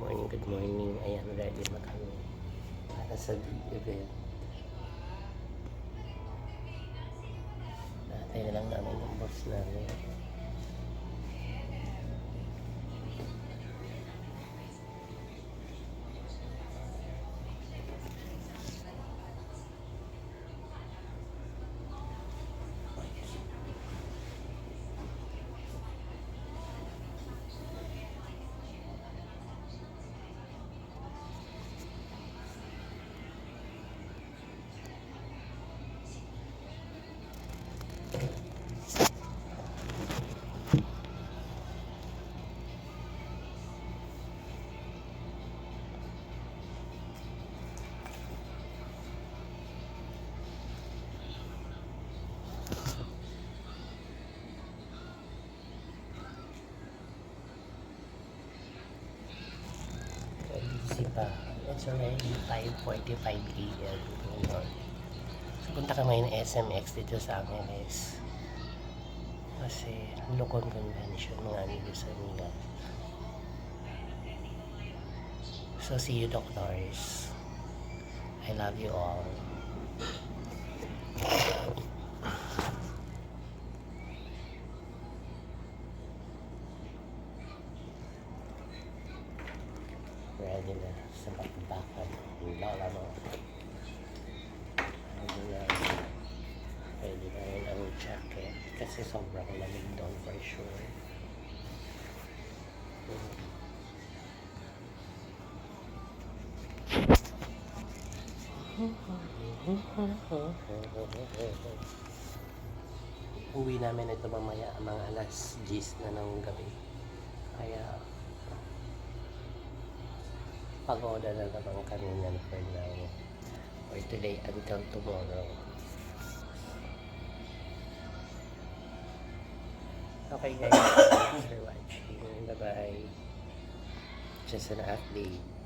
Good morning. Ayan, ready na kami para sa big event. Natay na lang namin yung boss namin. Busy pa. It's already 5:45 a.m. So, punta kami ng SMX dito sa amin is kasi Locon Convention mga amigo sa Amiga. So, see you doctors. I love you all. Ready na sa bakbakan. Lola mo. Ready na rin ang jacket kasi sobrang lamig doon for sure. Uwi namin ito mamaya mga alas 10 na ng gabi. Kaya pagoda na naman kami yan for now. For today until tomorrow. Okay guys, thanks for watching. Bye bye. Just an update.